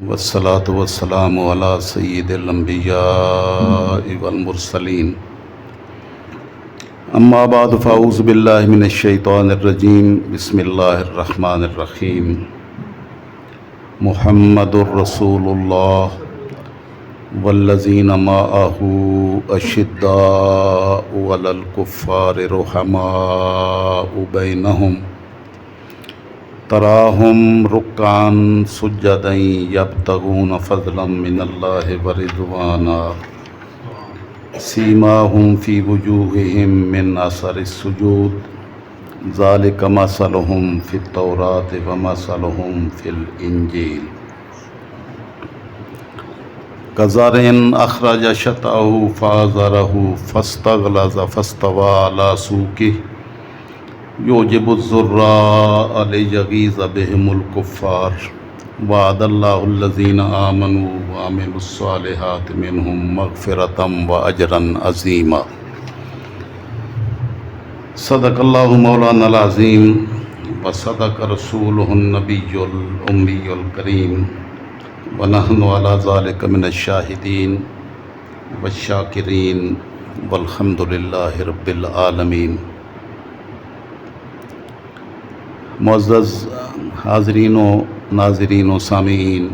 والصلاة والسلام على سید الانبیاء والمرسلین اما بعد فاعوذ باللہ من الشیطان الرجیم بسم اللہ الرحمن الرحیم محمد الرسول اللہ والذین معہ اشداء علی الکفار رحماء بینہم تراہم رکعا سجدا یبتغون فضلا من اللہ ورضوانا سیماہم فی وجوہہم من اثر السجود ذالک مثلہم فی التوراۃ ومثلہم فی الانجیل کزرع اخرج شطأہ فآزرہ فاستغلظ فاستوى علی سوقہ یعجب الضراء لیغیظ بہم الکفار وعد اللہ الذین آمنوا وعملوا الصالحات منہم مغفرۃ واجرا عظیما صدق اللہ مولانا العظیم وصدق رسولہ النبی الامی الکریم ونحن علی ذلک من الشاہدین والشاکرین والحمد للہ رب العالمین۔ معزز حاضرین و ناظرین و سامعین،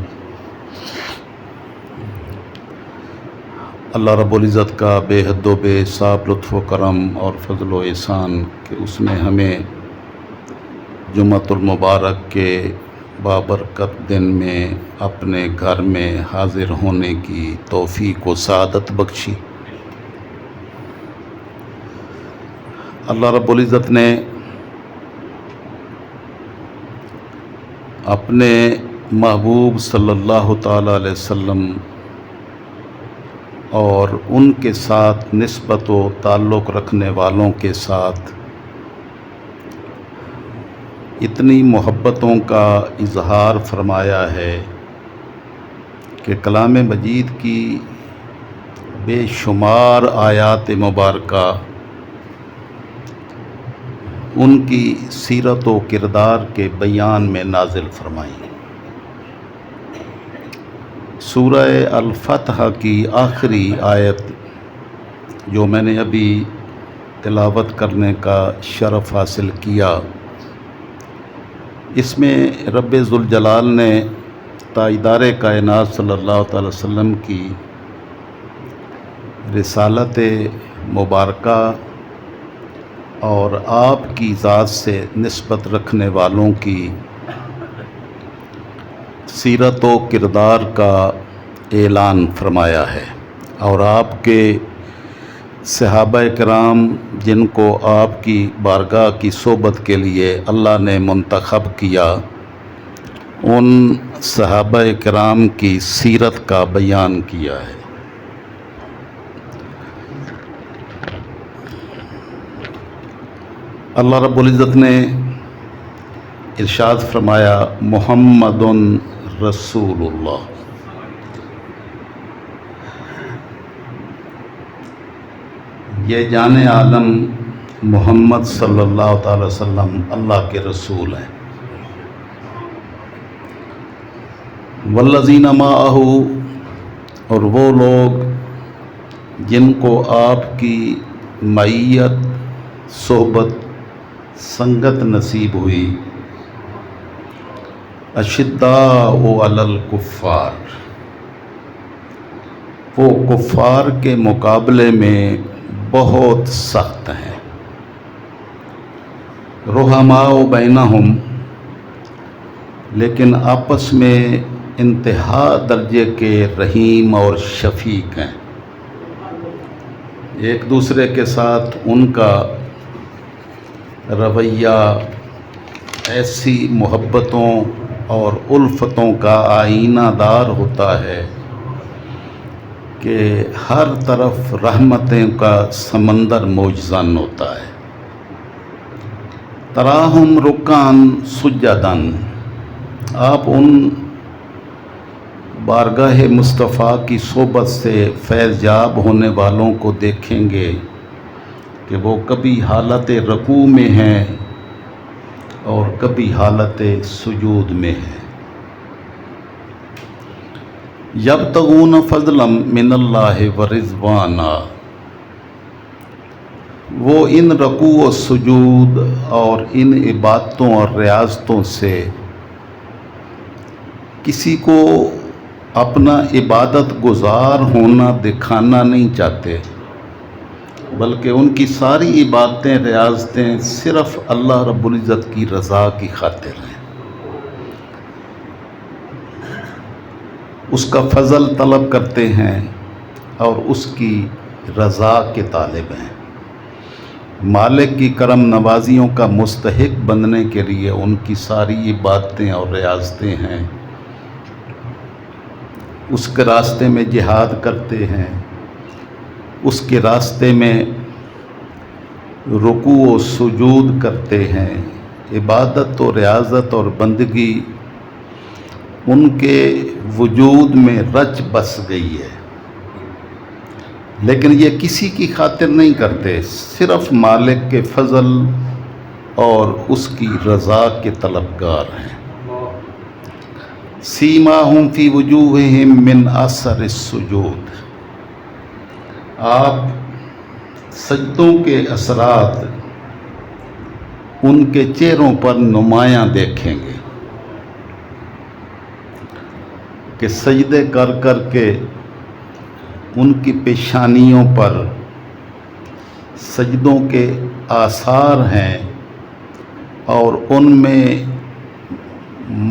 اللہ رب العزت کا بے حد و بے حساب لطف و کرم اور فضل و احسان کہ اس نے ہمیں جمعۃ المبارک کے بابرکت دن میں اپنے گھر میں حاضر ہونے کی توفیق و سعادت بخشی۔ اللہ رب العزت نے اپنے محبوب صلی اللہ تعالیٰ علیہ وسلم اور ان کے ساتھ نسبت و تعلق رکھنے والوں کے ساتھ اتنی محبتوں کا اظہار فرمایا ہے کہ کلام مجید کی بے شمار آیات مبارکہ ان کی سیرت و کردار کے بیان میں نازل فرمائیں۔ سورہ الفتح کی آخری آیت جو میں نے ابھی تلاوت کرنے کا شرف حاصل کیا، اس میں رب ذوالجلال نے تاجدار کائنات صلی اللہ تعالی وسلم کی رسالت مبارکہ اور آپ کی ذات سے نسبت رکھنے والوں کی سیرت و کردار کا اعلان فرمایا ہے، اور آپ کے صحابہ کرام جن کو آپ کی بارگاہ کی صحبت کے لیے اللہ نے منتخب کیا، ان صحابہ کرام کی سیرت کا بیان کیا ہے۔ اللہ رب العزت نے ارشاد فرمایا محمد رسول اللہ، یہ جان عالم محمد صلی اللہ تعالی وسلم اللہ کے رسول ہیں۔ والذین معہ، اور وہ لوگ جن کو آپ کی معیت، صحبت، سنگت نصیب ہوئی، اشداء علی الکفار، وہ کفار کے مقابلے میں بہت سخت ہیں، رحماء بینہم، لیکن آپس میں انتہا درجے کے رحیم اور شفیق ہیں۔ ایک دوسرے کے ساتھ ان کا رویہ ایسی محبتوں اور الفتوں کا آئینہ دار ہوتا ہے کہ ہر طرف رحمتیں کا سمندر موجزن ہوتا ہے۔ تراہم رکعا سجدا، آپ ان بارگاہ مصطفیٰ کی صحبت سے فیض یاب ہونے والوں کو دیکھیں گے کہ وہ کبھی حالت رکوع میں ہیں اور کبھی حالت سجود میں ہے۔ یبتغون فضلا من اللہ و رضوانا، وہ ان رکوع و سجود اور ان عبادتوں اور ریاضتوں سے کسی کو اپنا عبادت گزار ہونا دکھانا نہیں چاہتے، بلکہ ان کی ساری عبادتیں ریاضتیں صرف اللہ رب العزت کی رضا کی خاطر ہیں، اس کا فضل طلب کرتے ہیں اور اس کی رضا کے طالب ہیں۔ مالک کی کرم نوازیوں کا مستحق بننے کے لیے ان کی ساری عبادتیں اور ریاضتیں ہیں، اس کے راستے میں جہاد کرتے ہیں، اس کے راستے میں رکوع و سجود کرتے ہیں، عبادت و ریاضت اور بندگی ان کے وجود میں رچ بس گئی ہے، لیکن یہ کسی کی خاطر نہیں کرتے، صرف مالک کے فضل اور اس کی رضا کے طلبگار ہیں۔ سیماہم فی وجوہہم من اثر السجود، آپ سجدوں کے اثرات ان کے چہروں پر نمایاں دیکھیں گے کہ سجدے کر کر کے ان کی پیشانیوں پر سجدوں کے آثار ہیں، اور ان میں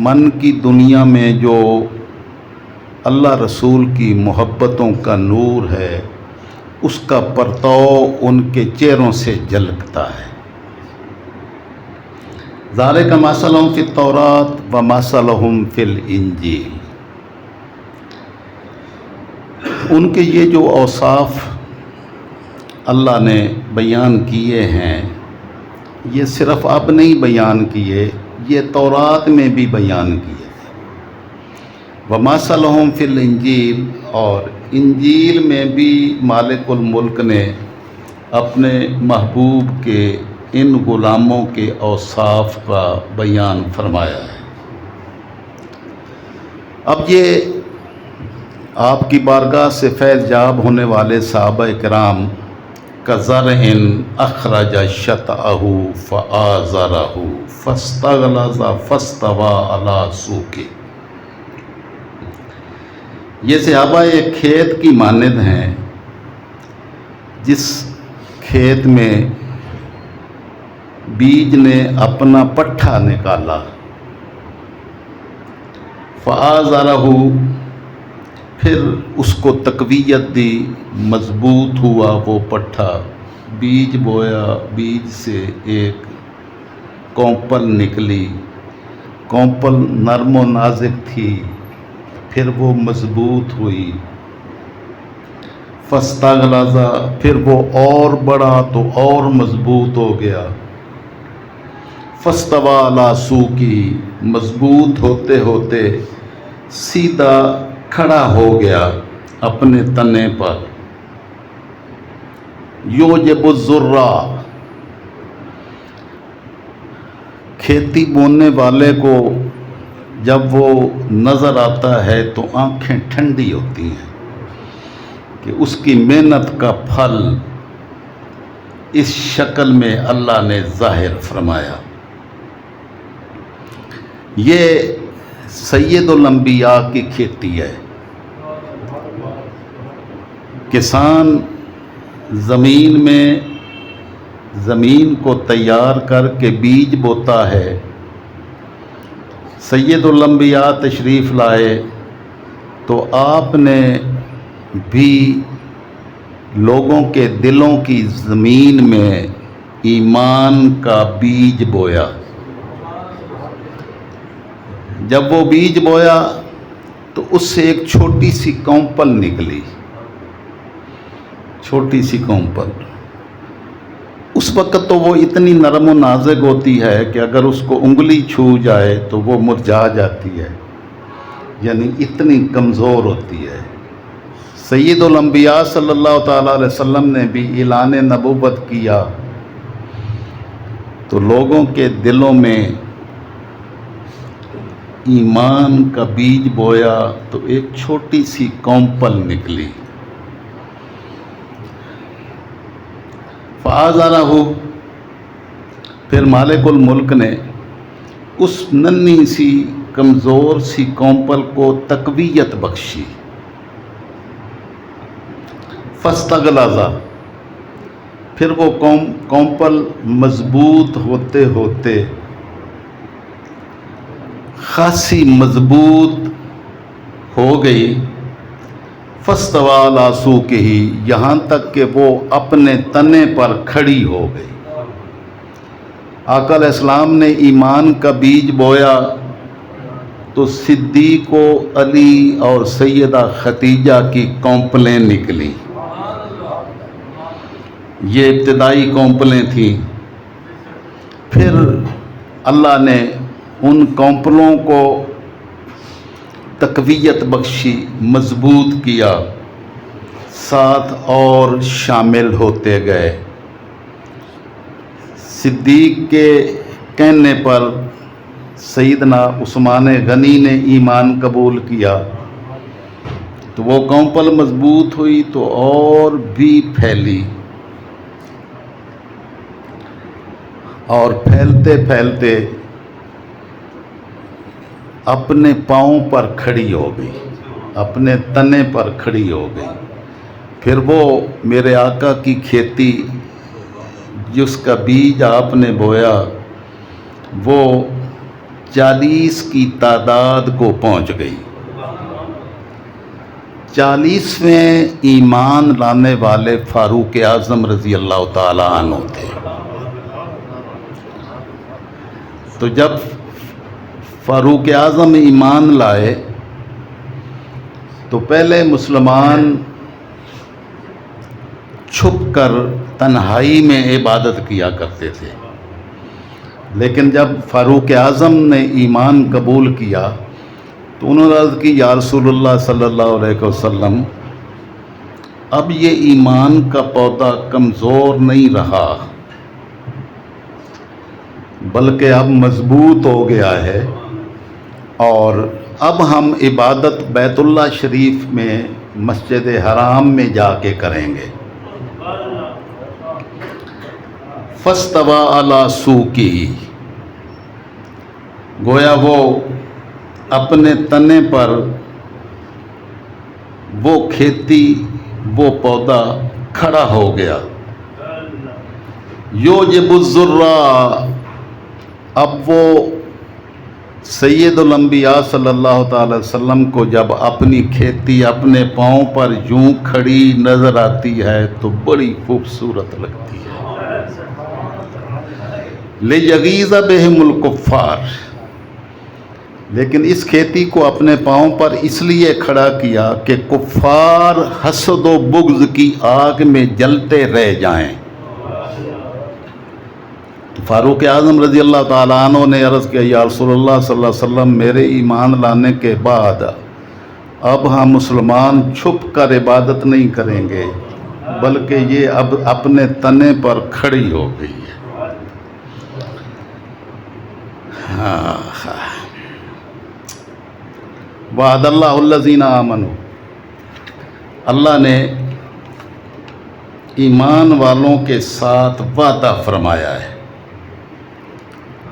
من کی دنیا میں جو اللہ رسول کی محبتوں کا نور ہے اس کا پرتاؤ ان کے چہروں سے جھلکتا ہے۔ ذالک مثلہم فی التوراۃ و مثلہم فی الانجیل، ان کے یہ جو اوصاف اللہ نے بیان کیے ہیں یہ صرف اب نہیں بیان کیے، یہ تورات میں بھی بیان کیے تھے۔ وَمَثَلُهُمْ فِي الْإِنْجِيلِ، اور انجیل میں بھی مالک الملک نے اپنے محبوب کے ان غلاموں کے اوصاف کا بیان فرمایا ہے۔ اب یہ آپ کی بارگاہ سے فیض یاب ہونے والے صحابہ کرام کزرع اخرج شطأہ فآزرہ فاستغلظ فاستوى علی سوقہ، یہ صحابہ ایک کھیت کی مانند ہیں جس کھیت میں بیج نے اپنا پٹھا نکالا، فآزرہ، پھر اس کو تقویت دی، مضبوط ہوا وہ پٹھا، بیج بویا، بیج سے ایک کونپل نکلی، کونپل نرم و نازک تھی، پھر وہ مضبوط ہوئی، فاستغلظ، پھر وہ اور بڑھا تو اور مضبوط ہو گیا، فاستوى علی سوقہ، مضبوط ہوتے ہوتے سیدھا کھڑا ہو گیا اپنے تنے پر، یعجب الزراع، کھیتی بونے والے کو جب وہ نظر آتا ہے تو آنکھیں ٹھنڈی ہوتی ہیں کہ اس کی محنت کا پھل اس شکل میں اللہ نے ظاہر فرمایا۔ یہ سید الانبیاء کی کھیتی ہے، کسان زمین میں زمین کو تیار کر کے بیج بوتا ہے، سید الانبیاء تشریف لائے تو آپ نے بھی لوگوں کے دلوں کی زمین میں ایمان کا بیج بویا۔ جب وہ بیج بویا تو اس سے ایک چھوٹی سی کونپل نکلی، چھوٹی سی کونپل، اس وقت تو وہ اتنی نرم و نازک ہوتی ہے کہ اگر اس کو انگلی چھو جائے تو وہ مرجھا جاتی ہے، یعنی اتنی کمزور ہوتی ہے۔ سید الانبیاء صلی اللہ تعالیٰ علیہ وسلم نے بھی اعلان نبوت کیا تو لوگوں کے دلوں میں ایمان کا بیج بویا تو ایک چھوٹی سی کونپل نکلی. فآزرہ، پھر مالک الملک نے اس ننھی سی کمزور سی کونپل کو تقویت بخشی. فاستغلظ، پھر وہ کونپل مضبوط ہوتے ہوتے خاصی مضبوط ہو گئی. فاستوی علی سوقہ، یہاں تک کہ وہ اپنے تنے پر کھڑی ہو گئی. آقا علیہ السلام نے ایمان کا بیج بویا تو صدیق و علی اور سیدہ خدیجہ کی کونپلیں نکلیں. یہ ابتدائی کونپلیں تھیں. پھر اللہ نے ان کونپلوں کو تقویت بخشی، مضبوط کیا، ساتھ اور شامل ہوتے گئے. صدیق کے کہنے پر سیدنا عثمان غنی نے ایمان قبول کیا تو وہ کونپل مضبوط ہوئی تو اور بھی پھیلی، اور پھیلتے پھیلتے اپنے پاؤں پر کھڑی ہو گئی، اپنے تنے پر کھڑی ہو گئی. پھر وہ میرے آقا کی کھیتی جس کا بیج آپ نے بویا وہ 40 کی تعداد کو پہنچ گئی. 40ویں ایمان لانے والے فاروق اعظم رضی اللہ تعالیٰ عنہ تھے. تو جب فاروق اعظم ایمان لائے تو پہلے مسلمان چھپ کر تنہائی میں عبادت کیا کرتے تھے، لیکن جب فاروق اعظم نے ایمان قبول کیا تو انہوں نے عرض کی یا رسول اللہ صلی اللہ علیہ وسلم، اب یہ ایمان کا پودا کمزور نہیں رہا بلکہ اب مضبوط ہو گیا ہے، اور اب ہم عبادت بیت اللہ شریف میں مسجد حرام میں جا کے کریں گے. فاستوی علی سوقہ، گویا وہ اپنے تنے پر وہ کھیتی، وہ پودا کھڑا ہو گیا. یوجب الذرہ، اب وہ سید الانبیاء صلی اللہ تعالی وسلم کو جب اپنی کھیتی اپنے پاؤں پر یوں کھڑی نظر آتی ہے تو بڑی خوبصورت لگتی ہے. لیغیظ بہم الکفار، لیکن اس کھیتی کو اپنے پاؤں پر اس لیے کھڑا کیا کہ کفار حسد و بغض کی آگ میں جلتے رہ جائیں. فاروق اعظم رضی اللہ تعالیٰ عنہ نے عرض کیا یا رسول اللہ صلی اللہ علیہ وسلم، میرے ایمان لانے کے بعد اب ہم مسلمان چھپ کر عبادت نہیں کریں گے بلکہ یہ اب اپنے تنے پر کھڑی ہو گئی ہے. وعد اللہ الذین آمنوا، اللہ نے ایمان والوں کے ساتھ وعدہ فرمایا ہے.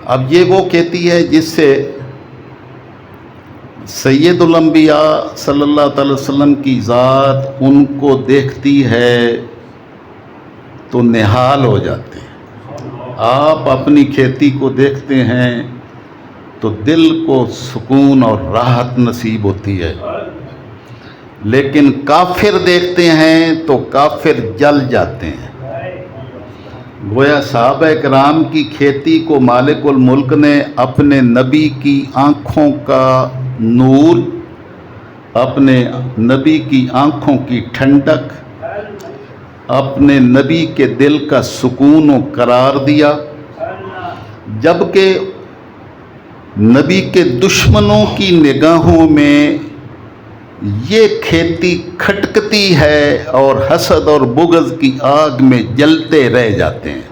اب یہ وہ کہتی ہے جس سے سید الانبیاء صلی اللہ تعالی وسلم کی ذات ان کو دیکھتی ہے تو نہال ہو جاتے ہیں. آپ اپنی کھیتی کو دیکھتے ہیں تو دل کو سکون اور راحت نصیب ہوتی ہے، لیکن کافر دیکھتے ہیں تو کافر جل جاتے ہیں. گویا صحابہ کرام کی کھیتی کو مالک الملک نے اپنے نبی کی آنکھوں کا نور، اپنے نبی کی آنکھوں کی ٹھنڈک، اپنے نبی کے دل کا سکون و قرار دیا، جبکہ نبی کے دشمنوں کی نگاہوں میں یہ کھیتی کھٹکتی ہے اور حسد اور بغض کی آگ میں جلتے رہ جاتے ہیں.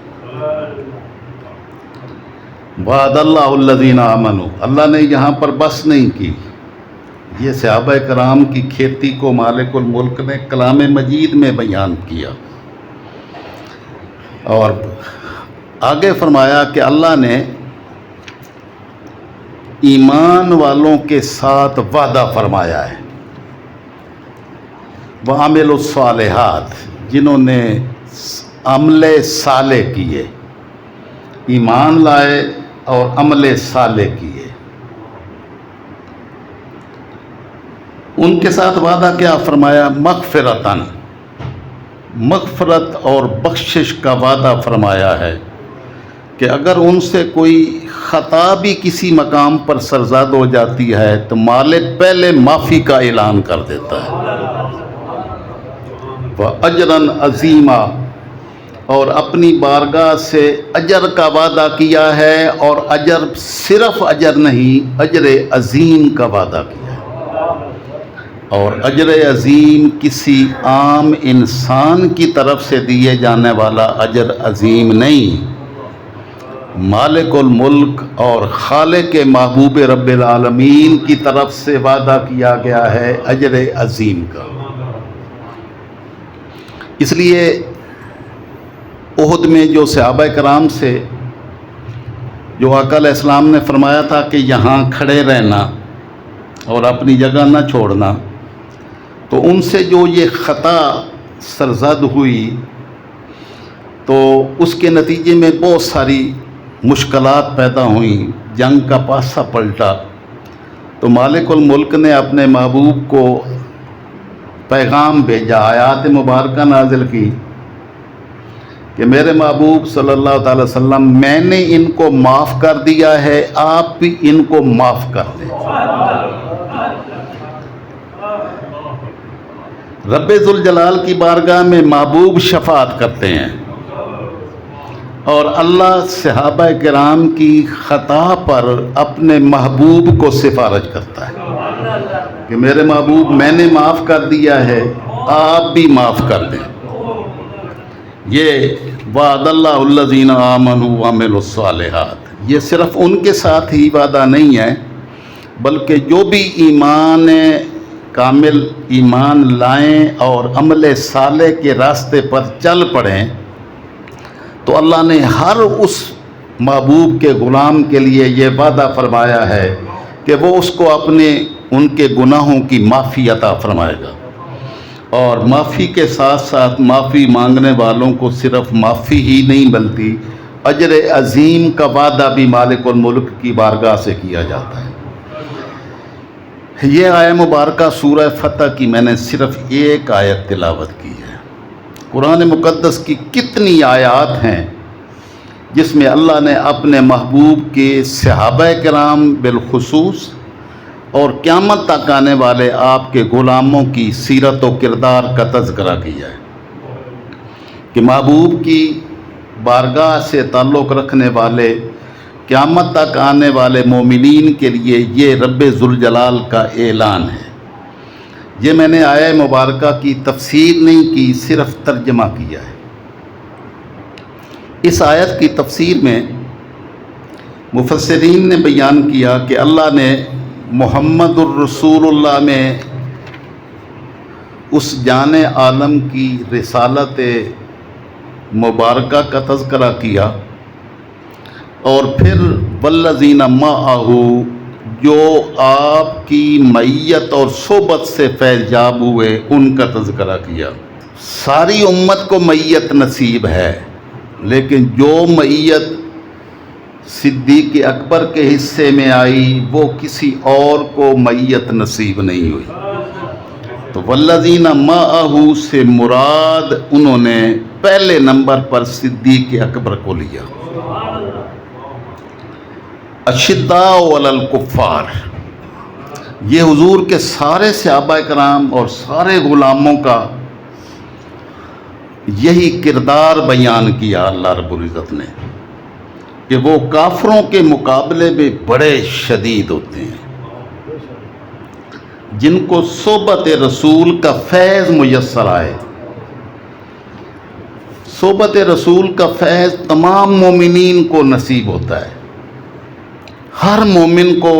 وعد اللہ الذین آمنوا، اللہ نے یہاں پر بس نہیں کی، یہ صحابہ کرام کی کھیتی کو مالک الملک نے کلام مجید میں بیان کیا، اور آگے فرمایا کہ اللہ نے ایمان والوں کے ساتھ وعدہ فرمایا ہے، وَعَمِلُوا الصَّالِحَاتِ، جنہوں نے عمل صالح کیے، ایمان لائے اور عمل صالح کیے، ان کے ساتھ وعدہ کیا فرمایا؟ مغفرتاً، مغفرت اور بخشش کا وعدہ فرمایا ہے کہ اگر ان سے کوئی خطا بھی کسی مقام پر سرزد ہو جاتی ہے تو مالک پہلے معافی کا اعلان کر دیتا ہے، وَأَجْرًا عَظِيمًا، اور اپنی بارگاہ سے اجر کا وعدہ کیا ہے، اور اجر صرف اجر نہیں، اجر عظیم کا وعدہ کیا ہے، اور اجر عظیم کسی عام انسان کی طرف سے دیے جانے والا اجر عظیم نہیں، مالک الملک اور خالق محبوب رب العالمین کی طرف سے وعدہ کیا گیا ہے اجر عظیم کا۔ اس لیے احد میں جو صحابہ کرام سے جو آقا علیہ السلام نے فرمایا تھا کہ یہاں کھڑے رہنا اور اپنی جگہ نہ چھوڑنا، تو ان سے جو یہ خطا سرزد ہوئی تو اس کے نتیجے میں بہت ساری مشکلات پیدا ہوئیں، جنگ کا پاسا پلٹا، تو مالک الملک نے اپنے محبوب کو پیغام بھیجا، آیات مبارکہ نازل کی کہ میرے محبوب صلی اللہ تعالی وسلم، میں نے ان کو معاف کر دیا ہے، آپ بھی ان کو معاف کر دیں۔ رب ذوالجلال کی بارگاہ میں محبوب شفاعت کرتے ہیں، اور اللہ صحابہ کرام کی خطا پر اپنے محبوب کو سفارش کرتا ہے کہ میرے محبوب، میں نے معاف کر دیا ہے، آپ بھی معاف کر دیں۔ یہ وعد اللہ الذین آمنوا وعملوا الصالحات، یہ صرف ان کے ساتھ ہی وعدہ نہیں ہے، بلکہ جو بھی ایمان کامل ایمان لائیں اور عمل صالح کے راستے پر چل پڑیں تو اللہ نے ہر اس محبوب کے غلام کے لیے یہ وعدہ فرمایا ہے کہ وہ اس کو اپنے ان کے گناہوں کی معافی عطا فرمائے گا، اور معافی کے ساتھ ساتھ معافی مانگنے والوں کو صرف معافی ہی نہیں بلکہ اجر عظیم کا وعدہ بھی مالک الملک کی بارگاہ سے کیا جاتا ہے۔ یہ آیہ مبارکہ سورہ فتح کی میں نے صرف ایک آیت تلاوت کی ہے، قرآن مقدس کی کتنی آیات ہیں جس میں اللہ نے اپنے محبوب کے صحابہ کرام بالخصوص اور قیامت تک آنے والے آپ کے غلاموں کی سیرت و کردار کا تذکرہ کیا ہے کہ محبوب کی بارگاہ سے تعلق رکھنے والے قیامت تک آنے والے مومنین کے لیے یہ رب ذوالجلال کا اعلان ہے۔ یہ میں نے آیہ مبارکہ کی تفسیر نہیں کی، صرف ترجمہ کیا ہے۔ اس آیت کی تفسیر میں مفسرین نے بیان کیا کہ اللہ نے محمد الرسول اللہ میں اس جان عالم کی رسالت مبارکہ کا تذکرہ کیا، اور پھر والذین معہ، جو آپ کی معیت اور صحبت سے فیض یاب ہوئے، ان کا تذکرہ کیا۔ ساری امت کو معیت نصیب ہے، لیکن جو معیت صدیق اکبر کے حصے میں آئی وہ کسی اور کو معیت نصیب نہیں ہوئی۔ تو والذین معہ سے مراد انہوں نے پہلے نمبر پر صدیق اکبر کو لیا۔ اشداء علی الکفار، یہ حضور کے سارے صحابہ کرام اور سارے غلاموں کا یہی کردار بیان کیا اللہ رب العزت نے کہ وہ کافروں کے مقابلے میں بڑے شدید ہوتے ہیں، جن کو صحبت رسول کا فیض میسر آئے۔ صحبت رسول کا فیض تمام مومنین کو نصیب ہوتا ہے، ہر مومن کو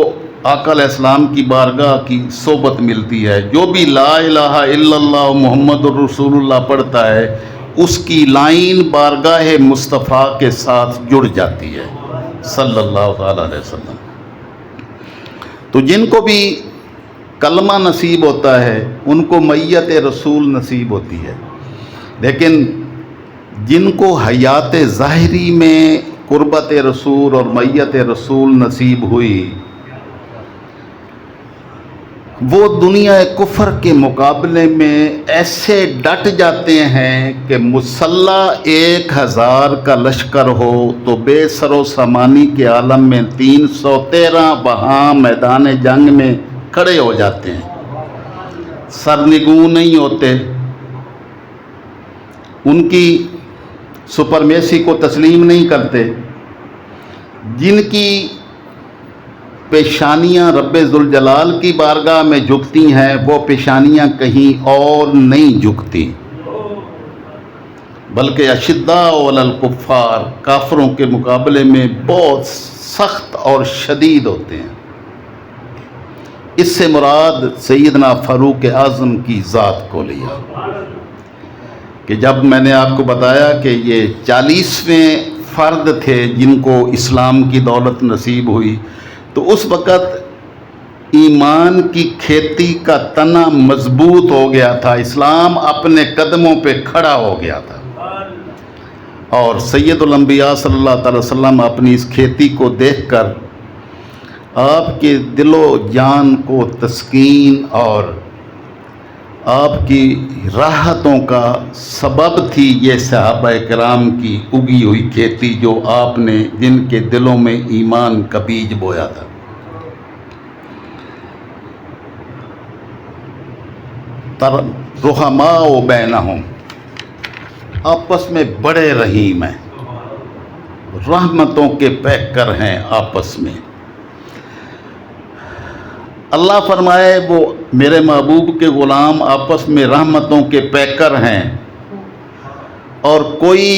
آقا علیہ السلام کی بارگاہ کی صحبت ملتی ہے. جو بھی لا الہ الا اللہ محمد الرسول اللہ پڑھتا ہے اس کی لائن بارگاہ مصطفیٰ کے ساتھ جڑ جاتی ہے صلی اللہ تعالیٰ علیہ وسلم. تو جن کو بھی کلمہ نصیب ہوتا ہے ان کو میت رسول نصیب ہوتی ہے، لیکن جن کو حیات ظاہری میں قربت رسول اور میت رسول نصیب ہوئی وہ دنیا کفر کے مقابلے میں ایسے ڈٹ جاتے ہیں کہ مسلح 1000 کا لشکر ہو تو بے سر و سامانی کے عالم میں 313 وہاں میدان جنگ میں کھڑے ہو جاتے ہیں، سرنگوں نہیں ہوتے، ان کی سپرمیسی کو تسلیم نہیں کرتے. جن کی پیشانیاں رب ذوالجلال کی بارگاہ میں جھکتی ہیں وہ پیشانیاں کہیں اور نہیں جھکتی، بلکہ اشداء علی الکفار کافروں کے مقابلے میں بہت سخت اور شدید ہوتے ہیں. اس سے مراد سیدنا فاروق اعظم کی ذات کو لیا کہ جب میں نے آپ کو بتایا کہ یہ 40ویں فرد تھے جن کو اسلام کی دولت نصیب ہوئی، تو اس وقت ایمان کی کھیتی کا تنا مضبوط ہو گیا تھا، اسلام اپنے قدموں پہ کھڑا ہو گیا تھا، اور سید الانبیاء صلی اللہ تعالی وسلم اپنی اس کھیتی کو دیکھ کر آپ کے دل و جان کو تسکین اور آپ کی راحتوں کا سبب تھی یہ صحابہ کرام کی اگی ہوئی کھیتی جو آپ نے جن کے دلوں میں ایمان کا بیج بویا تھا. رحماء بینہم، آپس میں بڑے رحیم ہیں، رحمتوں کے پیکر ہیں آپس میں. اللہ فرمائے وہ میرے محبوب کے غلام آپس میں رحمتوں کے پیکر ہیں، اور کوئی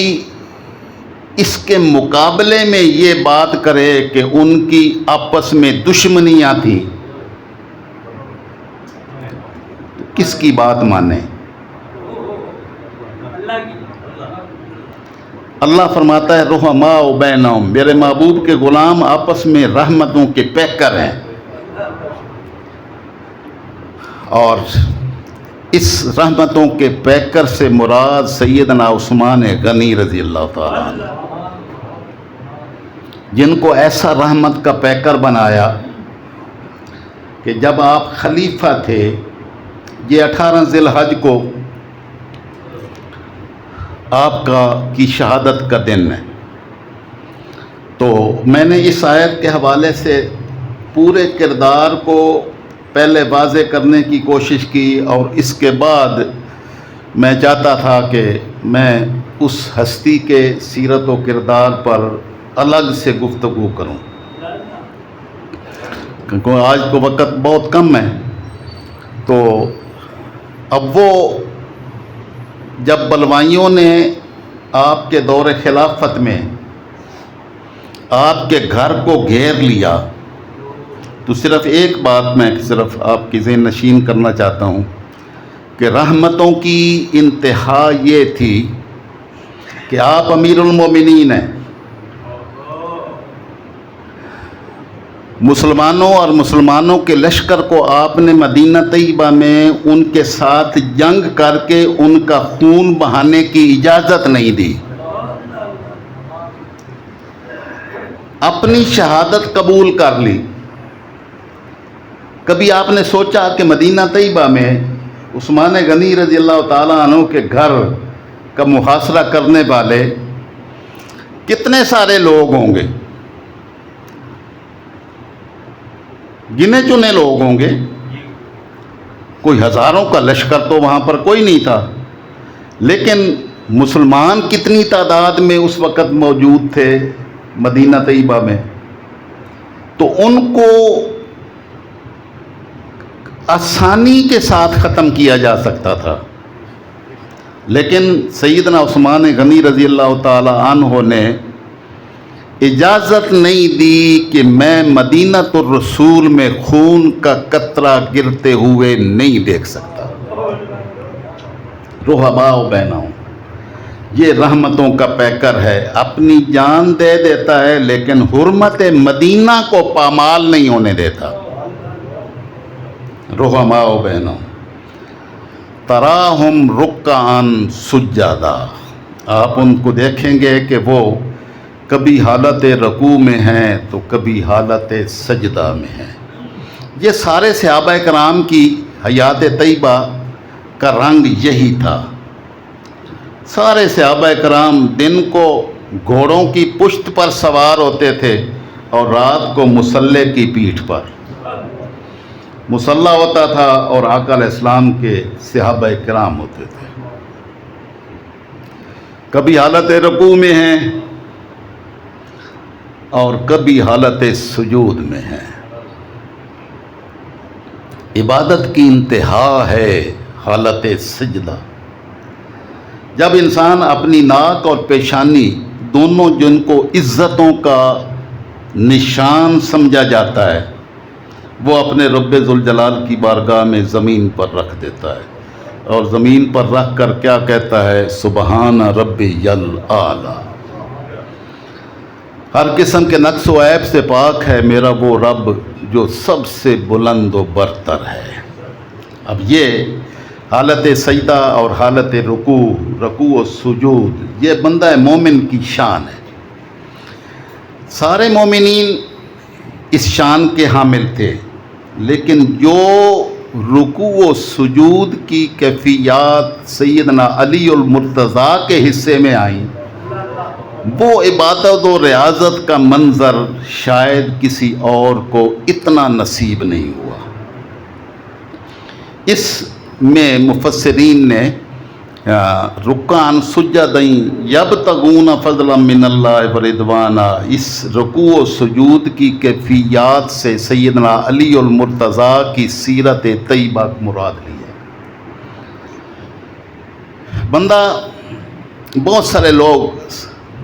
اس کے مقابلے میں یہ بات کرے کہ ان کی آپس میں دشمنیاں تھیں تو کس کی بات مانے؟ اللہ فرماتا ہے رحماء بینہم، میرے محبوب کے غلام آپس میں رحمتوں کے پیکر ہیں. اور اس رحمتوں کے پیکر سے مراد سیدنا عثمان غنی رضی اللہ تعالیٰ عنہ، جن کو ایسا رحمت کا پیکر بنایا کہ جب آپ خلیفہ تھے، یہ 18 ذی الحج کو آپ کی شہادت کا دن ہے، تو میں نے اس آیت کے حوالے سے پورے کردار کو پہلے واضح کرنے کی کوشش کی، اور اس کے بعد میں چاہتا تھا کہ میں اس ہستی کے سیرت و کردار پر الگ سے گفتگو کروں، کیونکہ آج تو وقت بہت کم ہے. تو اب وہ جب بلوائیوں نے آپ کے دور خلافت میں آپ کے گھر کو گھیر لیا، تو صرف ایک بات میں صرف آپ کی ذہن نشین کرنا چاہتا ہوں کہ رحمتوں کی انتہا یہ تھی کہ آپ امیر المومنین ہیں، مسلمانوں اور مسلمانوں کے لشکر کو آپ نے مدینہ طیبہ میں ان کے ساتھ جنگ کر کے ان کا خون بہانے کی اجازت نہیں دی، اپنی شہادت قبول کر لی. کبھی آپ نے سوچا کہ مدینہ طیبہ میں عثمان غنی رضی اللہ تعالیٰ عنہ کے گھر کا محاصرہ کرنے والے کتنے سارے لوگ ہوں گے؟ گنے چنے لوگ ہوں گے، کوئی ہزاروں کا لشکر تو وہاں پر کوئی نہیں تھا، لیکن مسلمان کتنی تعداد میں اس وقت موجود تھے مدینہ طیبہ میں، تو ان کو آسانی کے ساتھ ختم کیا جا سکتا تھا، لیکن سیدنا عثمان غنی رضی اللہ تعالی عنہ نے اجازت نہیں دی کہ میں مدینۃ الرسول میں خون کا قطرہ گرتے ہوئے نہیں دیکھ سکتا۔ رحماء بینہم، یہ رحمتوں کا پیکر ہے، اپنی جان دے دیتا ہے لیکن حرمت مدینہ کو پامال نہیں ہونے دیتا۔ رحماء بینہم تراہم رکعاً سجدا، آپ ان کو دیکھیں گے کہ وہ کبھی حالت رکوع میں ہیں تو کبھی حالت سجدہ میں ہیں۔ یہ سارے صحابہ کرام کی حیات طیبہ کا رنگ یہی تھا۔ سارے صحابہ کرام دن کو گھوڑوں کی پشت پر سوار ہوتے تھے اور رات کو مصلح کی پیٹھ پر۔ مصلح ہوتا تھا اور آقا علیہ السلام کے صحابہ کرام ہوتے تھے۔ کبھی حالت رکوع میں ہیں اور کبھی حالت سجود میں ہیں۔ عبادت کی انتہا ہے حالت سجدہ، جب انسان اپنی ناک اور پیشانی دونوں جن کو عزتوں کا نشان سمجھا جاتا ہے وہ اپنے رب ذوالجلال کی بارگاہ میں زمین پر رکھ دیتا ہے، اور زمین پر رکھ کر کیا کہتا ہے؟ سبحان ربی الاعلی، ہر قسم کے نقص و عیب سے پاک ہے میرا وہ رب جو سب سے بلند و برتر ہے۔ اب یہ حالت سجدہ اور حالت رکوع و سجود یہ بندہ مومن کی شان ہے۔ سارے مومنین اس شان کے حامل تھے، لیکن جو رکوع و سجود کی کیفیات سیدنا علی المرتضیٰ کے حصے میں آئیں، وہ عبادت و ریاضت کا منظر شاید کسی اور کو اتنا نصیب نہیں ہوا۔ اس میں مفسرین نے رکعاً سجدین یبتغون فضلا من اللہ ورضوانا، اس رکوع و سجود کی کیفیات سے سیدنا علی المرتضیٰ کی سیرت طیبہ مراد لی ہے۔ بندہ بہت سارے لوگ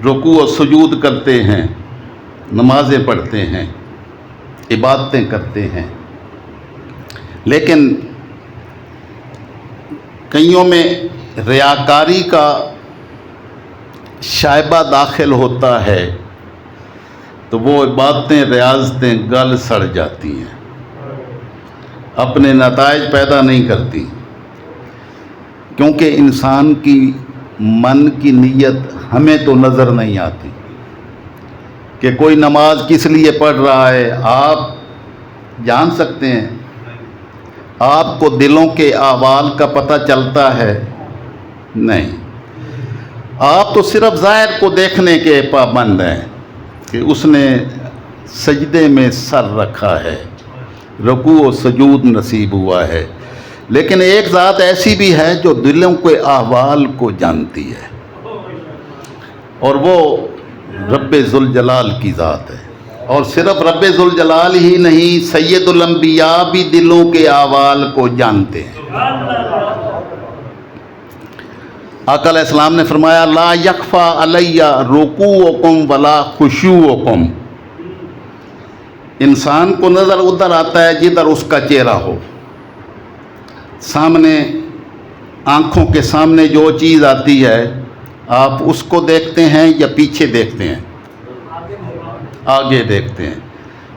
رکوع و سجود کرتے ہیں، نمازیں پڑھتے ہیں، عبادتیں کرتے ہیں، لیکن کئیوں میں ریاکاری کا شائبہ داخل ہوتا ہے تو وہ عبادتیں ریاضتیں گل سڑ جاتی ہیں، اپنے نتائج پیدا نہیں کرتی، کیونکہ انسان کی من کی نیت ہمیں تو نظر نہیں آتی کہ کوئی نماز کس لیے پڑھ رہا ہے۔ آپ جان سکتے ہیں، آپ کو دلوں کے احوال کا پتہ چلتا ہے؟ نہیں، آپ تو صرف ظاہر کو دیکھنے کے پابند ہیں کہ اس نے سجدے میں سر رکھا ہے، رکوع و سجود نصیب ہوا ہے، لیکن ایک ذات ایسی بھی ہے جو دلوں کے احوال کو جانتی ہے، اور وہ رب ذوالجلال کی ذات ہے۔ اور صرف رب ذوالجلال ہی نہیں، سید الانبیاء بھی دلوں کے احوال کو جانتے ہیں۔ آقا علیہ السلام نے فرمایا لا یخفی علی رکوعکم ولا خشوعکم، انسان کو نظر ادھر آتا ہے جدھر اس کا چہرہ ہو، سامنے آنکھوں کے سامنے جو چیز آتی ہے آپ اس کو دیکھتے ہیں یا پیچھے دیکھتے ہیں؟ آگے دیکھتے ہیں۔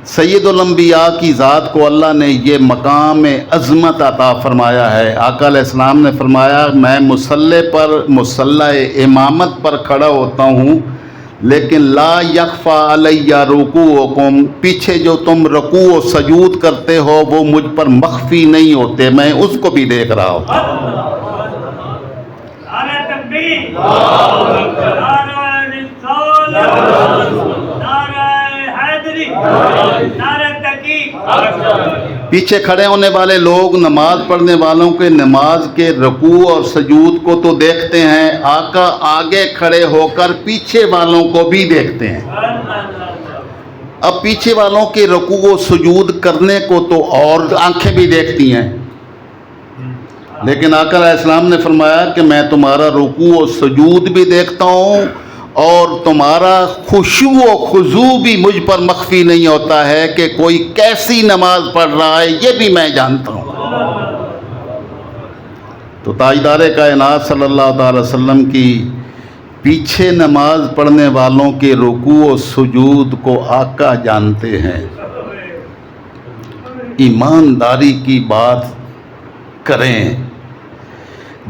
سید الانبیاء کی ذات کو اللہ نے یہ مقام عظمت عطا فرمایا ہے۔ آقا علیہ السلام نے فرمایا میں مصلی امامت پر کھڑا ہوتا ہوں، لیکن لا یخفی علی رکوعکم، پیچھے جو تم رکوع و سجود کرتے ہو وہ مجھ پر مخفی نہیں ہوتے، میں اس کو بھی دیکھ رہا ہوتا ہوں۔ نعرہ تکبیر، نعرہ رسالت، نعرہ حیدری، نعرہ تحقیق۔ پیچھے کھڑے ہونے والے لوگ نماز پڑھنے والوں کے نماز کے رکوع اور سجود کو تو دیکھتے ہیں، آقا آگے کھڑے ہو کر پیچھے والوں کو بھی دیکھتے ہیں۔ اب پیچھے والوں کے رکوع و سجود کرنے کو تو اور آنکھیں بھی دیکھتی ہیں، لیکن آقا علیہ السلام نے فرمایا کہ میں تمہارا رکوع و سجود بھی دیکھتا ہوں اور تمہارا خشوع و خضوع بھی مجھ پر مخفی نہیں ہوتا ہے کہ کوئی کیسی نماز پڑھ رہا ہے یہ بھی میں جانتا ہوں۔ تو تاجدار کائنات صلی اللہ تعالی وسلم کی پیچھے نماز پڑھنے والوں کے رکوع و سجود کو آقا جانتے ہیں۔ ایمانداری کی بات کریں،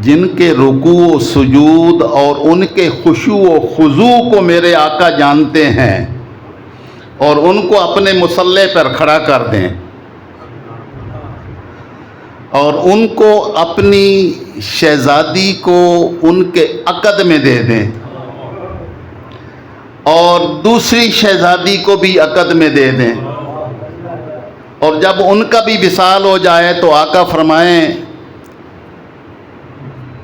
جن کے رکوع و سجود اور ان کے خشوع و خضوع کو میرے آقا جانتے ہیں اور ان کو اپنے مصلی پر کھڑا کر دیں اور ان کو اپنی شہزادی کو ان کے عقد میں دے دیں اور دوسری شہزادی کو بھی عقد میں دے دیں، اور جب ان کا بھی وصال ہو جائے تو آقا فرمائیں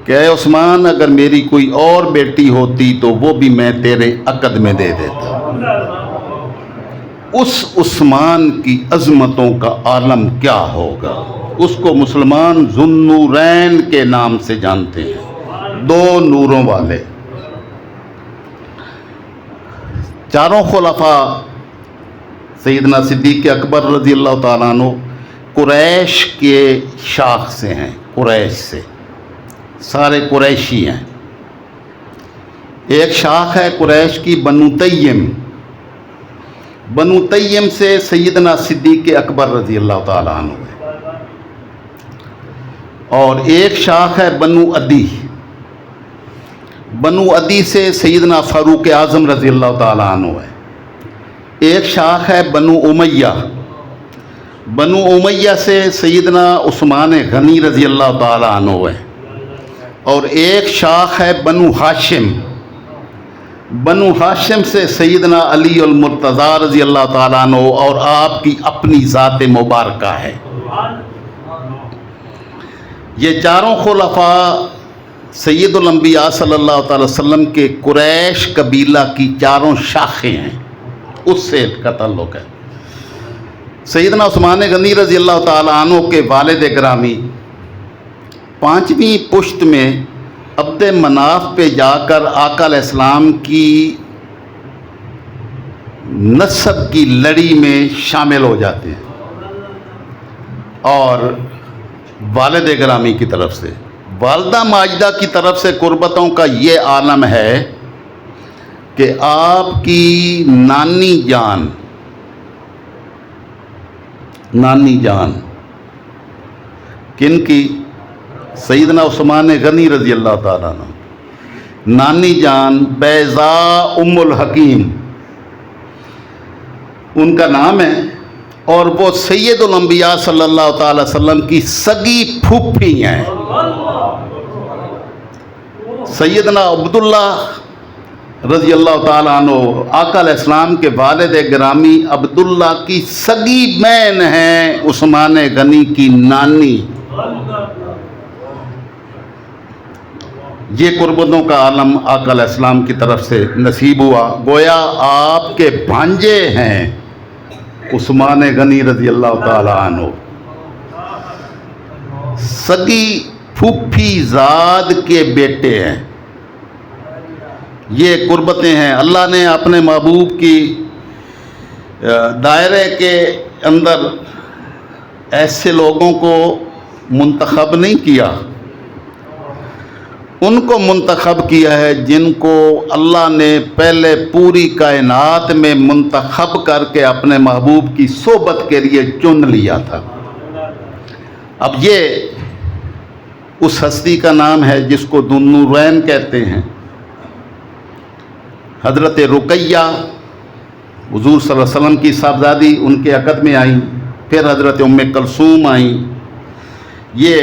کہ اے عثمان، اگر میری کوئی اور بیٹی ہوتی تو وہ بھی میں تیرے عقد میں دے دیتا۔ اس عثمان کی عظمتوں کا عالم کیا ہوگا؟ اس کو مسلمان ذو النورین کے نام سے جانتے ہیں، دو نوروں والے۔ چاروں خلفاء سیدنا صدیق اکبر رضی اللہ تعالیٰ عنہ قریش کے شاخ سے ہیں، قریش سے، سارے قریشی ہیں۔ ایک شاخ ہے قریش کی بنو تیم، بنو تیم سے سیدنا صدیق اکبر رضی اللہ تعالیٰ عنہ ہے، اور ایک شاخ ہے بنو عدی، بنو عدی سے سیدنا فاروق اعظم رضی اللہ تعالیٰ عنہ ہے۔ ایک شاخ ہے بنو امیہ، بنو امیہ سے سیدنا عثمان غنی رضی اللہ تعالیٰ عنہ ہے، اور ایک شاخ ہے بنو ہاشم، بنو ہاشم سے سیدنا علی المرتضیٰ رضی اللہ تعالیٰ عنہ، اور آپ کی اپنی ذات مبارکہ ہے۔ یہ چاروں خلفاء سید الانبیاء صلی اللہ تعالی وسلم کے قریش قبیلہ کی چاروں شاخیں ہیں، اس سے کا تعلق ہے۔ سیدنا عثمان غنی رضی اللہ تعالیٰ عنہ کے والد گرامی پانچویں پشت میں عبد مناف پہ جا کر آقا علیہ السلام کی نسب کی لڑی میں شامل ہو جاتے ہیں، اور والد گرامی کی طرف سے، والدہ ماجدہ کی طرف سے قربتوں کا یہ عالم ہے کہ آپ کی نانی جان کن کی؟ سیدنا عثمان غنی رضی اللہ تعالیٰ عنہ، نانی جان بیضاء ام الحکیم ان کا نام ہے، اور وہ سید الانبیاء صلی اللہ تعالی وسلم کی سگی پھوپھی ہیں۔ سیدنا عبداللہ رضی اللہ تعالیٰ عنہ آقا علیہ السلام کے والد گرامی عبداللہ کی سگی بہن ہیں عثمان غنی کی نانی۔ یہ قربتوں کا عالم آقا علیہ السلام کی طرف سے نصیب ہوا، گویا آپ کے بھانجے ہیں عثمان غنی رضی اللہ تعالی عنہ، سگی پھوپھی زاد کے بیٹے ہیں۔ یہ قربتیں ہیں۔ اللہ نے اپنے محبوب کی دائرے کے اندر ایسے لوگوں کو منتخب نہیں کیا، ان کو منتخب کیا ہے جن کو اللہ نے پہلے پوری کائنات میں منتخب کر کے اپنے محبوب کی صحبت کے لیے چن لیا تھا۔ اب یہ اس ہستی کا نام ہے جس کو ذو النورین کہتے ہیں۔ حضرت رقیہ حضور صلی اللہ علیہ وسلم کی صاحبزادی، ان کے عقد میں آئیں، پھر حضرت ام کلثوم آئیں۔ یہ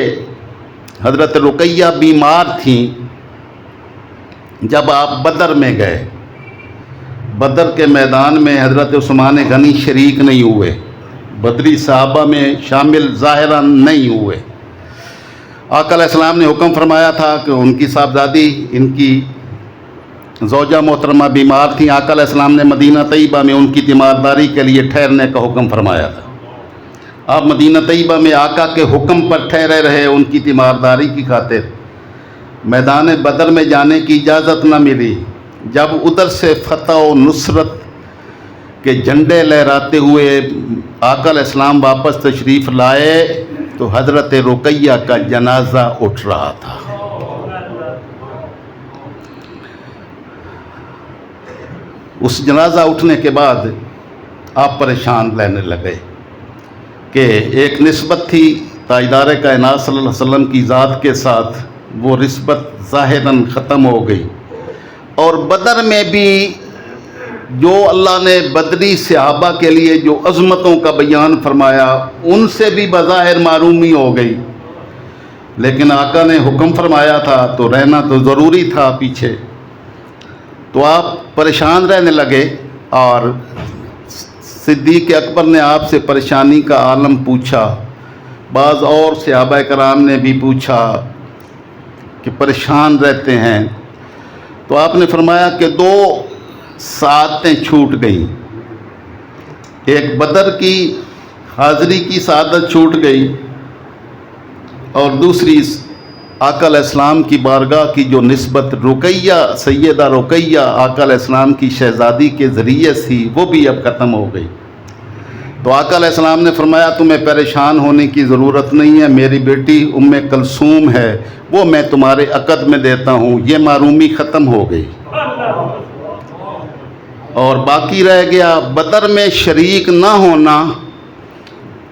حضرت رقیہ بیمار تھیں جب آپ بدر میں گئے، بدر کے میدان میں حضرت عثمان غنی شریک نہیں ہوئے، بدری صحابہ میں شامل ظاہراً نہیں ہوئے۔ آقا علیہ السلام نے حکم فرمایا تھا کہ ان کی صاحبزادی، ان کی زوجہ محترمہ بیمار تھیں، آقا علیہ السلام نے مدینہ طیبہ میں ان کی تیمارداری کے لیے ٹھہرنے کا حکم فرمایا تھا۔ آپ مدینہ طیبہ میں آقا کے حکم پر ٹھہرے رہے، ان کی تیمارداری کی خاطر۔ میدان بدر میں جانے کی اجازت نہ ملی، جب ادھر سے فتح و نصرت کے جھنڈے لہراتے ہوئے آقا علیہ السلام واپس تشریف لائے تو حضرت رقیہ کا جنازہ اٹھ رہا تھا۔ اس جنازہ اٹھنے کے بعد آپ پریشان رہنے لگے کہ ایک نسبت تھی تاجدار کائنات صلی اللہ علیہ وسلم کی ذات کے ساتھ، وہ نسبت ظاہراً ختم ہو گئی، اور بدر میں بھی جو اللہ نے بدری صحابہ کے لیے جو عظمتوں کا بیان فرمایا ان سے بھی بظاہر معرومی ہو گئی، لیکن آقا نے حکم فرمایا تھا تو رہنا تو ضروری تھا پیچھے، تو آپ پریشان رہنے لگے۔ اور صدیق اکبر نے آپ سے پریشانی کا عالم پوچھا، بعض اور صحابہ کرام نے بھی پوچھا کہ پریشان رہتے ہیں، تو آپ نے فرمایا کہ دو سعادتیں چھوٹ گئیں، ایک بدر کی حاضری کی سعادت چھوٹ گئی، اور دوسری آقا علیہ السلام کی بارگاہ کی جو نسبت رقیہ سیدہ رقیہ آقا علیہ السلام کی شہزادی کے ذریعے تھی وہ بھی اب ختم ہو گئی۔ تو آقا علیہ السلام نے فرمایا تمہیں پریشان ہونے کی ضرورت نہیں ہے، میری بیٹی ام کلثوم ہے وہ میں تمہارے عقد میں دیتا ہوں، یہ معرومی ختم ہو گئی، اور باقی رہ گیا بدر میں شریک نہ ہونا،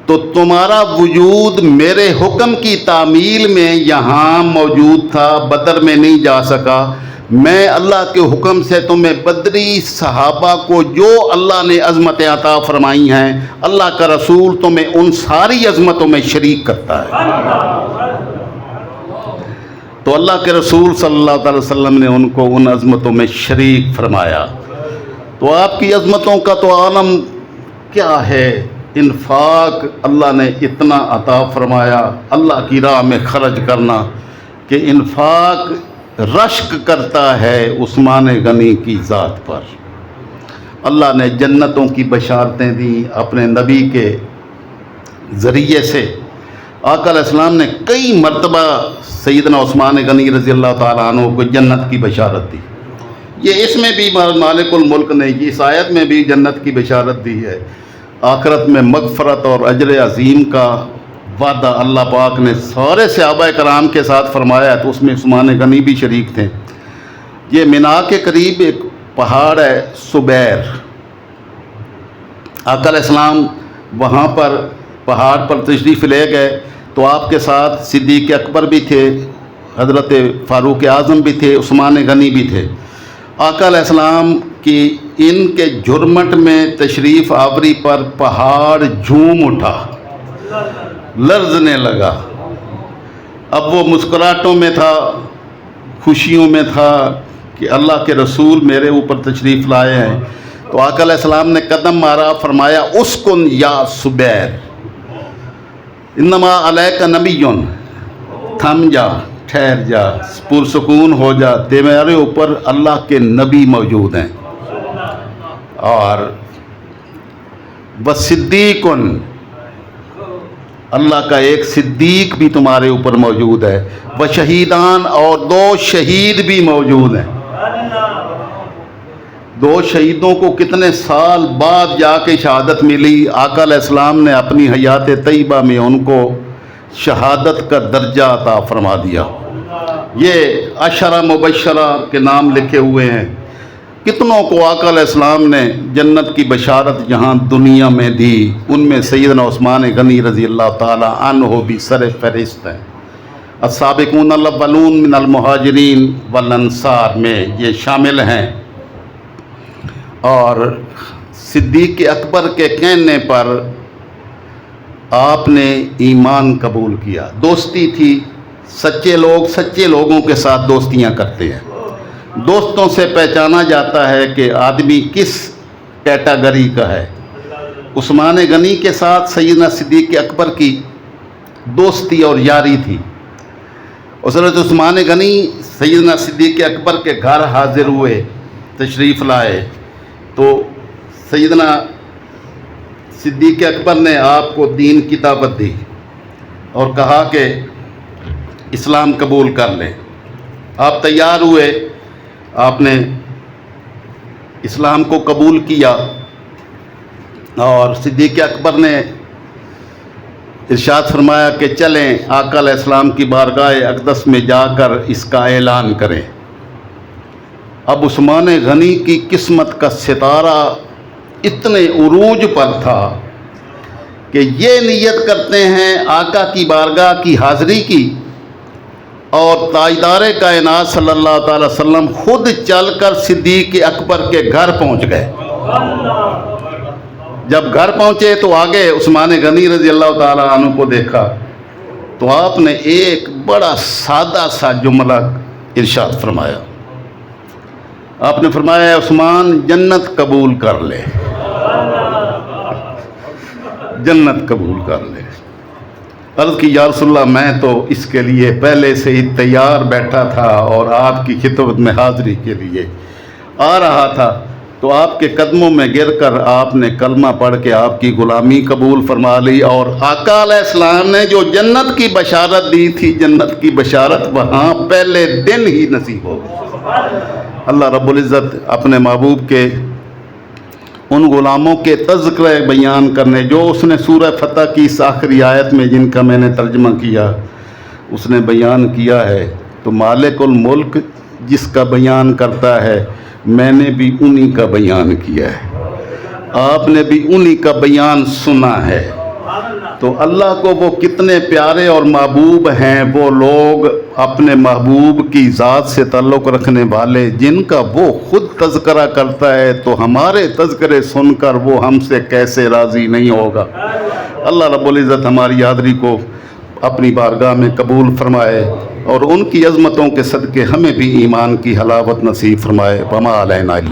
تو تمہارا وجود میرے حکم کی تعمیل میں یہاں موجود تھا، بدر میں نہیں جا سکا، میں اللہ کے حکم سے تمہیں بدری صحابہ کو جو اللہ نے عظمتیں عطا فرمائی ہیں، اللہ کا رسول تمہیں ان ساری عظمتوں میں شریک کرتا ہے۔ تو اللہ کے رسول صلی اللہ علیہ وسلم نے ان کو ان عظمتوں میں شریک فرمایا۔ تو آپ کی عظمتوں کا تو عالم کیا ہے، انفاق اللہ نے اتنا عطا فرمایا، اللہ کی راہ میں خرچ کرنا کہ انفاق رشک کرتا ہے عثمان غنی کی ذات پر۔ اللہ نے جنتوں کی بشارتیں دیں اپنے نبی کے ذریعے سے۔ آقا علیہ السلام نے کئی مرتبہ سیدنا عثمان غنی رضی اللہ تعالیٰ عنہ کو جنت کی بشارت دی، یہ اس میں بھی مالک الملک نے اس آیت میں بھی جنت کی بشارت دی ہے، آخرت میں مغفرت اور اجر عظیم کا وعدہ اللہ پاک نے سارے صحابہ کرام کے ساتھ فرمایا، تو اس میں عثمان غنی بھی شریک تھے۔ یہ منا کے قریب ایک پہاڑ ہے سبیر، آقا علیہ السلام وہاں پر پہاڑ پر تشریف لے گئے تو آپ کے ساتھ صدیق اکبر بھی تھے، حضرت فاروق اعظم بھی تھے، عثمان غنی بھی تھے۔ آقا علیہ السلام کی ان کے جھرمٹ میں تشریف آوری پر پہاڑ جھوم اٹھا، لرزنے لگا۔ اب وہ مسکراہٹوں میں تھا، خوشیوں میں تھا کہ اللہ کے رسول میرے اوپر تشریف لائے ہیں۔ تو آقا علیہ السلام نے قدم مارا، فرمایا اسکن یا سبیر انما علیک نبی، تھم جا، ٹھہر جا، پرسکون ہو جا، تیرے اوپر اللہ کے نبی موجود ہیں، اور وصدیق، اللہ کا ایک صدیق بھی تمہارے اوپر موجود ہے، وشہیدان، اور دو شہید بھی موجود ہیں۔ دو شہیدوں کو کتنے سال بعد جا کے شہادت ملی، آقا علیہ السلام نے اپنی حیات طیبہ میں ان کو شہادت کا درجہ عطا فرما دیا۔ یہ عشرہ مبشرہ کے نام لکھے ہوئے ہیں، کتنوں کو آقا علیہ السلام نے جنت کی بشارت یہاں دنیا میں دی، ان میں سیدنا عثمان غنی رضی اللہ تعالی عنہ بھی سر فہرست ہیں۔ السابقون الاولون من المہاجرین والانصار میں یہ شامل ہیں۔ اور صدیق اکبر کے کہنے پر آپ نے ایمان قبول کیا، دوستی تھی، سچے لوگ سچے لوگوں کے ساتھ دوستیاں کرتے ہیں، دوستوں سے پہچانا جاتا ہے کہ آدمی کس کیٹاگری کا ہے۔ عثمان غنی کے ساتھ سیدنا صدیق اکبر کی دوستی اور یاری تھی۔ حضرت عثمان غنی سیدنا صدیق اکبر کے گھر حاضر ہوئے، تشریف لائے، تو سیدنا صدیق اکبر نے آپ کو دین کی دعوت دی اور کہا کہ اسلام قبول کر لیں۔ آپ تیار ہوئے، آپ نے اسلام کو قبول کیا، اور صدیق اکبر نے ارشاد فرمایا کہ چلیں آقا علیہ السلام کی بارگاہ اقدس میں جا کر اس کا اعلان کریں۔ اب عثمان غنی کی قسمت کا ستارہ اتنے عروج پر تھا کہ یہ نیت کرتے ہیں آقا کی بارگاہ کی حاضری کی، اور تاجدار کائنات صلی اللہ تعالی وسلم خود چل کر صدیق اکبر کے گھر پہنچ گئے۔ جب گھر پہنچے تو آگے عثمان غنی رضی اللہ تعالیٰ عنہ کو دیکھا تو آپ نے ایک بڑا سادہ سا جملہ ارشاد فرمایا۔ آپ نے فرمایا اے عثمان جنت قبول کر لے، جنت قبول کر لے۔ عرض کی یا رسول اللہ میں تو اس کے لیے پہلے سے ہی تیار بیٹھا تھا اور آپ کی خدمت میں حاضری کے لیے آ رہا تھا، تو آپ کے قدموں میں گر کر آپ نے کلمہ پڑھ کے آپ کی غلامی قبول فرما لی، اور آقا علیہ السلام نے جو جنت کی بشارت دی تھی، جنت کی بشارت وہاں پہلے دن ہی نصیب ہو گئی۔ اللہ رب العزت اپنے محبوب کے ان غلاموں کے تذکرہ بیان کرنے جو اس نے سورہ فتح کی اس آخری آیت میں جن کا میں نے ترجمہ کیا اس نے بیان کیا ہے، تو مالک الملک جس کا بیان کرتا ہے میں نے بھی انہی کا بیان کیا ہے، آپ نے بھی انہی کا بیان سنا ہے۔ تو اللہ کو وہ کتنے پیارے اور محبوب ہیں وہ لوگ، اپنے محبوب کی ذات سے تعلق رکھنے والے جن کا وہ خود تذکرہ کرتا ہے، تو ہمارے تذکرے سن کر وہ ہم سے کیسے راضی نہیں ہوگا۔ اللہ رب العزت ہماری حاضری کو اپنی بارگاہ میں قبول فرمائے، اور ان کی عظمتوں کے صدقے ہمیں بھی ایمان کی حلاوت نصیب فرمائے۔ وما علینا الا